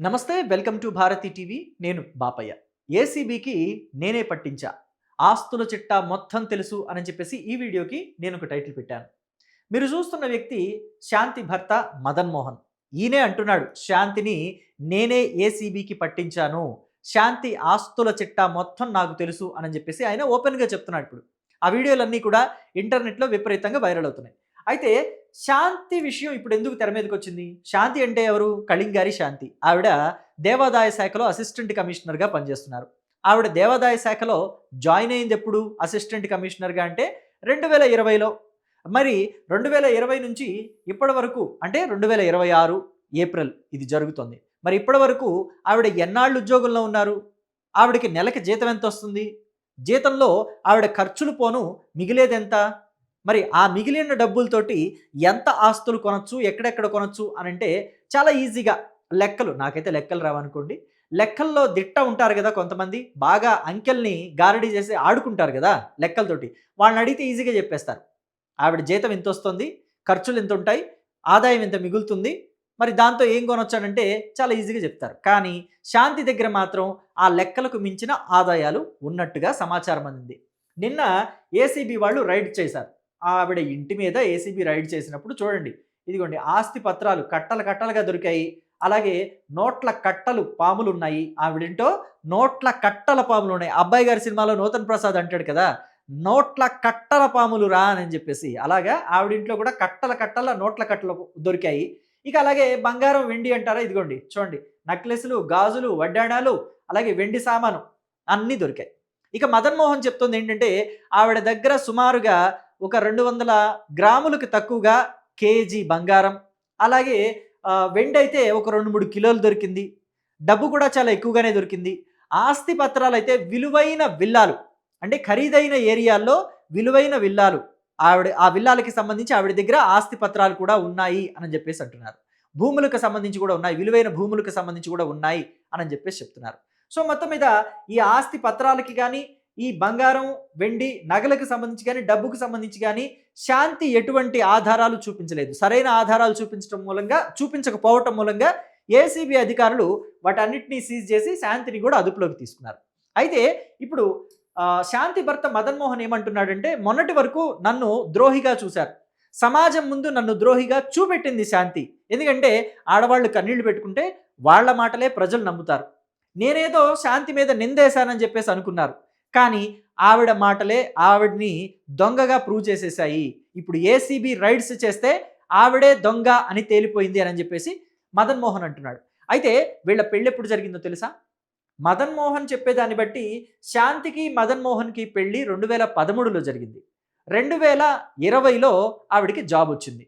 నమస్తే welcome to Bharati TV. నేను బాపయ్య. ఏసీబీకి నేనే పట్టించా, ఆస్తుల చిట్టా మొత్తం తెలుసు అని చెప్పేసి ఈ వీడియోకి నేను ఒక టైటిల్ పెట్టాను. మీరు చూస్తున్న వ్యక్తి శాంతి భర్త మదన్ మోహన్. ఈయనే అంటున్నాడు, శాంతిని నేనే ఏసీబీకి పట్టించాను, శాంతి ఆస్తుల చిట్టా మొత్తం నాకు తెలుసు అని చెప్పేసి ఆయన ఓపెన్గా చెప్తున్నాడు. ఇప్పుడు ఆ వీడియోలన్నీ కూడా ఇంటర్నెట్లో విపరీతంగా వైరల్ అవుతున్నాయి. అయితే శాంతి విషయం ఇప్పుడు ఎందుకు తెర మీదకి వచ్చింది? శాంతి అంటే ఎవరు? కళింగారి శాంతి. ఆవిడ దేవాదాయ శాఖలో అసిస్టెంట్ కమిషనర్గా పనిచేస్తున్నారు. ఆవిడ దేవాదాయ శాఖలో జాయిన్ అయింది ఎప్పుడు అసిస్టెంట్ కమిషనర్గా అంటే 2020లో. మరి 2020 నుంచి ఇప్పటి వరకు అంటే 2026 ఏప్రిల్ ఇది జరుగుతుంది. మరి ఇప్పటి వరకు ఆవిడ ఎన్నాళ్ళు ఉద్యోగంలో ఉన్నారు? ఆవిడకి నెలకి జీతం ఎంత వస్తుంది? జీతంలో ఆవిడ ఖర్చులు పోను మిగిలేదెంత? మరి ఆ మిగిలిన డబ్బులతోటి ఎంత ఆస్తులు కొనొచ్చు, ఎక్కడెక్కడ కొనొచ్చు అనంటే చాలా ఈజీగా లెక్కలు, నాకైతే లెక్కలు రావనుకోండి. లెక్కల్లో దిట్ట ఉంటారు గదా కొంతమంది. బాగా అంకెల్ని గారడీ చేసి ఆడుకుంటారు గదా లెక్కలతోటి. వాళ్ళని అడిగితే ఈజీగా చెప్పేస్తారు. ఆవిడ జీతం ఇంతొస్తుంది, ఖర్చులు ఇంతుంటాయి, ఆదాయం ఇంత మిగులుతుంది. మరి దాంతో ఏం కొనొచ్చనంటే చాలా ఈజీగా చెప్తారు. కానీ శాంతి దగ్గర మాత్రం ఆ లెక్కలకు మించిన ఆదాయాలు ఉన్నట్టుగా సమాచారం అందింది. నిన్న ఏసీబీ వాళ్ళు రైడ్ చేశారు. ఆవిడ ఇంటి మీద ఏసీబీ రైడ్ చేసినప్పుడు చూడండి, ఇదిగోండి ఆస్తి పత్రాలు కట్టలు కట్టలుగా దొరికాయి. అలాగే నోట్ల కట్టలు పాములున్నాయి. ఆవిడింటో నోట్ల కట్టల పాములున్నాయి. అబ్బాయి గారి సినిమాలో నూతన్ ప్రసాద్ అంటాడు కదా, నోట్ల కట్టల పాములు రా అని చెప్పేసి. అలాగా ఆవిడింట్లో కూడా కట్టల కట్టల నోట్ల కట్టలు దొరికాయి. ఇక అలాగే బంగారం, వెండి అంటారా, ఇదిగోండి చూడండి, నెక్లెస్లు, గాజులు, వడ్డాణాలు, అలాగే వెండి సామాను అన్నీ దొరికాయి. ఇక మదన్ మోహన్ చెప్తుంది ఏంటంటే, ఆవిడ దగ్గర సుమారుగా ఒక 200 గ్రాములకు తక్కువగా కేజీ బంగారం, అలాగే వెండైతే ఒక 2, 3 కిలోలు దొరికింది. డబ్బు కూడా చాలా ఎక్కువగానే దొరికింది. ఆస్తి పత్రాలైతే విలువైన విల్లాలు, అంటే ఖరీదైన ఏరియాల్లో విలువైన విల్లాలు, ఆవిడ ఆ విల్లాలకి సంబంధించి ఆవిడ దగ్గర ఆస్తి పత్రాలు కూడా ఉన్నాయి అని చెప్పేసి అంటున్నారు. భూములకు సంబంధించి కూడా ఉన్నాయి, విలువైన భూములకు సంబంధించి కూడా ఉన్నాయి అని చెప్పేసి చెప్తున్నారు. సో మొత్తం మీద ఈ ఆస్తి పత్రాలకి కానీ, ఈ బంగారం, వెండి, నగలకు సంబంధించి కానీ, డబ్బుకు సంబంధించి కానీ శాంతి ఎటువంటి ఆధారాలు చూపించలేదు. సరైన ఆధారాలు చూపించకపోవటం మూలంగా ఏసీబీ అధికారులు వాటన్నిటినీ సీజ్ చేసి శాంతిని కూడా అదుపులోకి తీసుకున్నారు. అయితే ఇప్పుడు శాంతి భర్త మదన్ మోహన్ ఏమంటున్నాడంటే, మొన్నటి వరకు నన్ను ద్రోహిగా చూశారు, సమాజం ముందు నన్ను ద్రోహిగా చూపెట్టింది శాంతి. ఎందుకంటే ఆడవాళ్ళు కన్నీళ్లు పెట్టుకుంటే వాళ్ళ మాటలే ప్రజలు నమ్ముతారు. నేనేదో శాంతి మీద నిందేశానని చెప్పేసి అనుకున్నారు. కానీ ఆవిడ మాటలే ఆవిడ్ని దొంగగా ప్రూవ్ చేసేసాయి. ఇప్పుడు ఏసీబీ రైడ్స్ చేస్తే ఆవిడే దొంగ అని తేలిపోయింది అని చెప్పేసి మదన్ మోహన్ అంటున్నాడు. అయితే వీళ్ళ పెళ్ళి ఎప్పుడు జరిగిందో తెలుసా? మదన్ మోహన్ చెప్పేదాన్ని బట్టి శాంతికి మదన్ మోహన్కి పెళ్ళి 2013లో జరిగింది. 2020లో ఆవిడికి జాబ్ వచ్చింది.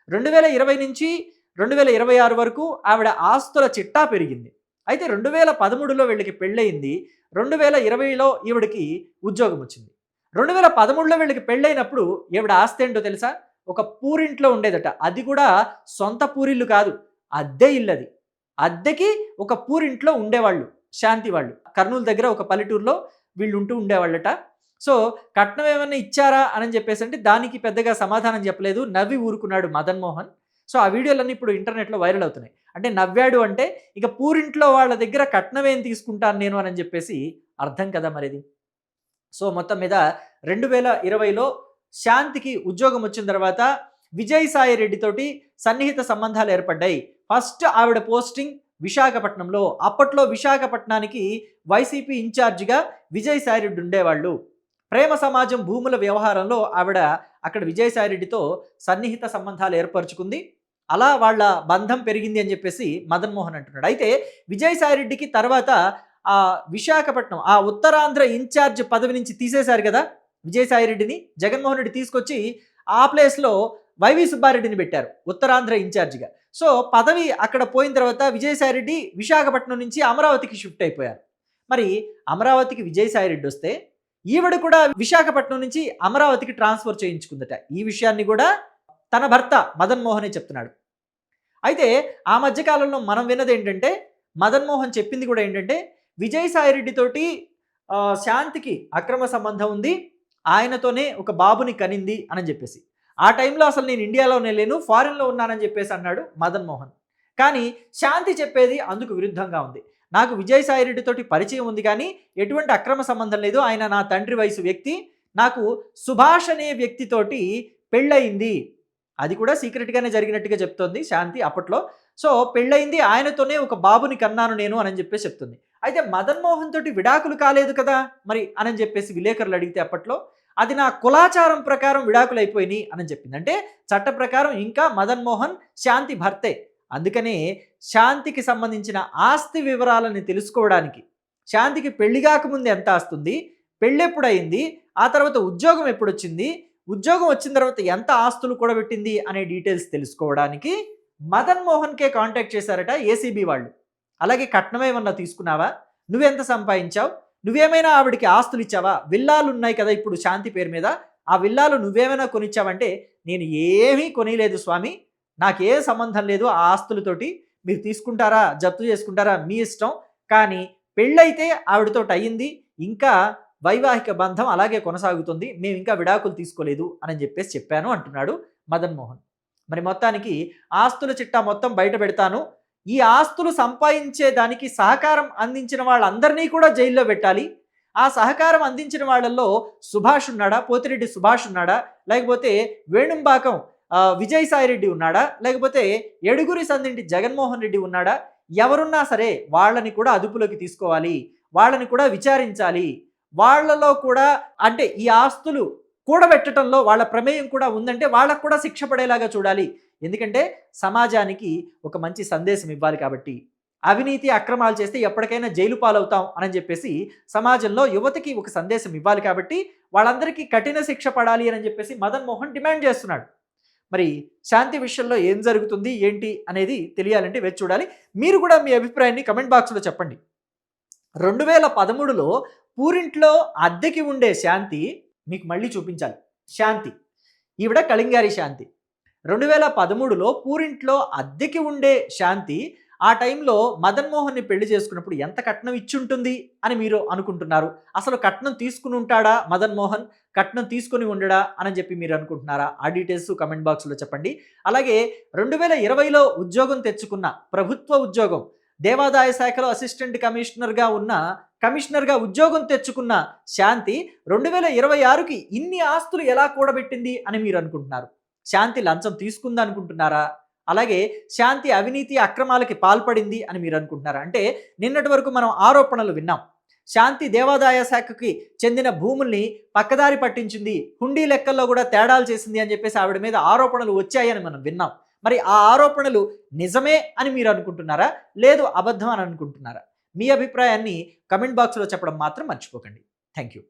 2020 నుంచి 2026 వరకు ఆవిడ ఆస్తుల చిట్టా పెరిగింది. అయితే 2013లో వీళ్ళకి పెళ్ళయింది. 2020లో ఈవిడికి ఉద్యోగం వచ్చింది. 2013లో వీళ్ళకి పెళ్ళైనప్పుడు ఈవిడ ఆస్తి ఏంటో తెలుసా? ఒక పూరింట్లో ఉండేదట. అది కూడా సొంత పూరిల్లు కాదు, అద్దె ఇల్లు అది. అద్దెకి ఒక పూరింట్లో ఉండేవాళ్ళు శాంతి వాళ్ళు. కర్నూలు దగ్గర ఒక పల్లెటూరులో వీళ్ళు ఉంటూ ఉండేవాళ్ళట. సో కట్నం ఏమన్నా ఇచ్చారా అని చెప్పేసి అంటే దానికి పెద్దగా సమాధానం చెప్పలేదు, నవ్వి ఊరుకున్నాడు మదన్ మోహన్. సో ఆ వీడియోలన్నీ ఇప్పుడు ఇంటర్నెట్లో వైరల్ అవుతున్నాయి. అంటే నవ్వాడు అంటే ఇక పూరింట్లో వాళ్ళ దగ్గర కట్నం ఏం తీసుకుంటాను నేను అని చెప్పేసి అర్థం కదా మరిది. సో మొత్తం మీద 2020లో శాంతికి ఉద్యోగం వచ్చిన తర్వాత విజయసాయి రెడ్డి తోటి సన్నిహిత సంబంధాలు ఏర్పడ్డాయి. ఫస్ట్ ఆవిడ పోస్టింగ్ విశాఖపట్నంలో. అప్పట్లో విశాఖపట్నానికి వైసీపీ ఇన్ఛార్జిగా విజయసాయి రెడ్డి ఉండేవాళ్ళు. ప్రేమ సమాజం భూముల వ్యవహారంలో ఆవిడ అక్కడ విజయసాయి రెడ్డితో సన్నిహిత సంబంధాలు ఏర్పరచుకుంది. అలా వాళ్ళ బంధం పెరిగింది అని చెప్పేసి మదన్ మోహన్ అంటున్నాడు. అయితే విజయసాయి రెడ్డికి తర్వాత ఆ విశాఖపట్నం ఆ ఉత్తరాంధ్ర ఇన్ఛార్జ్ పదవి నుంచి తీసేశారు కదా విజయసాయి రెడ్డిని. జగన్మోహన్ రెడ్డి తీసుకొచ్చి ఆ ప్లేస్లో వైవి సుబ్బారెడ్డిని పెట్టారు ఉత్తరాంధ్ర ఇన్ఛార్జిగా. సో పదవి అక్కడ పోయిన తర్వాత విజయసాయి రెడ్డి విశాఖపట్నం నుంచి అమరావతికి షిఫ్ట్ అయిపోయారు. మరి అమరావతికి విజయసాయి రెడ్డి వస్తే ఈవిడ కూడా విశాఖపట్నం నుంచి అమరావతికి ట్రాన్స్ఫర్ చేయించుకుందట. ఈ విషయాన్ని కూడా తన భర్త మదన్ మోహనే చెప్తున్నాడు. అయితే ఆ మధ్యకాలంలో మనం విన్నది ఏంటంటే, మదన్ మోహన్ చెప్పింది కూడా ఏంటంటే, విజయసాయి రెడ్డి తోటి శాంతికి అక్రమ సంబంధం ఉంది, ఆయనతోనే ఒక బాబుని కనింది అని చెప్పేసి. ఆ టైంలో అసలు నేను ఇండియాలోనే లేను, ఫారిన్లో ఉన్నానని చెప్పేసి అన్నాడు మదన్ మోహన్. కానీ శాంతి చెప్పేది అందుకు విరుద్ధంగా ఉంది. నాకు విజయసాయి రెడ్డితోటి పరిచయం ఉంది కానీ ఎటువంటి అక్రమ సంబంధం లేదు. ఆయన నా తండ్రి వయసు వ్యక్తి. నాకు సుభాష్ అనే వ్యక్తితోటి పెళ్ళయింది. అది కూడా సీక్రెట్‌గానే జరిగినట్టుగా చెప్తోంది శాంతి అప్పట్లో. సో, పెళ్ళయింది. ఆయనతోనే ఒక బాబుని కన్నాను నేను అని చెప్పేసి చెప్తుంది. అయితే మదన్ మోహన్ తోటి విడాకులు కాలేదు కదా! మరి అని చెప్పేసి విలేకరులు అడిగితే అప్పట్లో, అది నా కులాచారం ప్రకారం విడాకులయిపోయినియి అని చెప్పింది. అంటే చట్ట ప్రకారం ఇంకా మదన్ మోహన్ శాంతి భర్తే. అందుకనే శాంతికి సంబంధించిన ఆస్తి వివరాలని తెలుసుకోవడానికి, శాంతికి పెళ్లి కాకముందు ఎంత ఆస్తుంది, పెళ్ళెప్పుడయింది, ఆ తర్వాత ఉద్యోగం ఎప్పుడొచ్చింది, ఉద్యోగం వచ్చిన తర్వాత ఎంత ఆస్తులు కూడబెట్టింది అనే డీటెయిల్స్ తెలుసుకోవడానికి మదన్ మోహన్‌కే కాంటాక్ట్ చేశారట ఏసీబీ వాళ్ళు. అలాగే కట్నం ఏమన్నా తీసుకున్నావా? నువ్వెంత సంపాదించావు? నువ్వేమైనా ఆవిడకి ఆస్తులు ఇచ్చావా? విల్లాలున్నాయి కదా ఇప్పుడు శాంతి పేరు మీద. ఆ విల్లాలు నువ్వేమైనా కొనిచ్చావంటే, నేను ఏమీ కొనీలేదు స్వామి. నాకే సంబంధం లేదు ఆ ఆస్తులతోటి. మీరు తీసుకుంటారా? జప్తు చేసుకుంటారా? మీ ఇష్టం. కానీ పెళ్ళైతే ఆవిడతోటయింది. ఇంకా వైవాహిక బంధం అలాగే కొనసాగుతుంది. మేమింకా విడాకులు తీసుకోలేదు అని చెప్పేసి చెప్పాను అంటున్నాడు మదన్ మోహన్. మరి మొత్తానికి ఆస్తుల చిట్టా మొత్తం బయట పెడతాను. ఈ ఆస్తులు సంపాదించే దానికి సహకారం అందించిన వాళ్ళందరినీ కూడా జైల్లో పెట్టాలి. ఆ సహకారం అందించిన వాళ్ళల్లో సుభాష్ ఉన్నాడా? పోతిరెడ్డి సుభాష్ ఉన్నాడా? లేకపోతే వేణుంబాకం విజయసాయి రెడ్డి ఉన్నాడా? లేకపోతే ఎడుగురి సందింటి జగన్మోహన్ రెడ్డి ఉన్నాడా? ఎవరున్నా సరే వాళ్ళని కూడా అదుపులోకి తీసుకోవాలి. వాళ్ళని కూడా విచారించాలి. వాళ్ళలో కూడా అంటే ఈ ఆస్తులు కూడబెట్టడంలో వాళ్ళ ప్రమేయం కూడా ఉందంటే వాళ్ళకు కూడా శిక్ష పడేలాగా చూడాలి. ఎందుకంటే సమాజానికి ఒక మంచి సందేశం ఇవ్వాలి కాబట్టి. అవినీతి అక్రమాలు చేస్తే ఎప్పటికైనా జైలు పాలవుతాం అని చెప్పేసి సమాజంలో యువతకి ఒక సందేశం ఇవ్వాలి కాబట్టి వాళ్ళందరికీ కఠిన శిక్ష పడాలి అని చెప్పేసి మదన్ మోహన్ డిమాండ్ చేస్తున్నాడు. మరి శాంతి విషయంలో ఏం జరుగుతుంది ఏంటి అనేది తెలియాలంటే వేచి చూడాలి. మీరు కూడా మీ అభిప్రాయాన్ని కమెంట్ బాక్స్లో చెప్పండి. 2013లో పూరింట్లో అద్దెకి ఉండే శాంతి మీకు మళ్ళీ చూపించాలి. శాంతి ఈవిడ కళింగారి శాంతి. 2013లో పూరింట్లో అద్దెకి ఉండే శాంతి ఆ టైంలో మదన్ మోహన్ని పెళ్లి చేసుకున్నప్పుడు ఎంత కట్నం ఇచ్చుంటుంది అని మీరు అనుకుంటున్నారు? అసలు కట్నం తీసుకుని ఉంటాడా మదన్ మోహన్? కట్నం తీసుకొని ఉండడా అని చెప్పి మీరు అనుకుంటున్నారా? ఆ డీటెయిల్స్ కమెంట్ బాక్స్లో చెప్పండి. అలాగే 2020లో ఉద్యోగం తెచ్చుకున్న ప్రభుత్వ ఉద్యోగం, దేవాదాయ శాఖలో అసిస్టెంట్ కమిషనర్గా ఉద్యోగం తెచ్చుకున్న శాంతి 2026కి ఇన్ని ఆస్తులు ఎలా కూడబెట్టింది అని మీరు అనుకుంటున్నారు? శాంతి లంచం తీసుకుంది అనుకుంటున్నారా? అలాగే శాంతి అవినీతి అక్రమాలకి పాల్పడింది అని మీరు అనుకుంటున్నారా? అంటే నిన్నటి వరకు మనం ఆరోపణలు విన్నాం. శాంతి దేవాదాయ శాఖకి చెందిన భూముల్ని పక్కదారి పట్టించింది, హుండీ లెక్కల్లో కూడా తేడాలు చేసింది అని చెప్పేసి ఆవిడ మీద ఆరోపణలు వచ్చాయని మనం విన్నాం. మరి ఆ ఆరోపణలు నిజమే అని మీరు అనుకుంటున్నారా? లేదు అబద్ధం అని అనుకుంటున్నారా? మీ అభిప్రాయాన్ని కమెంట్ బాక్స్లో చెప్పడం మాత్రం మర్చిపోకండి. Thank you.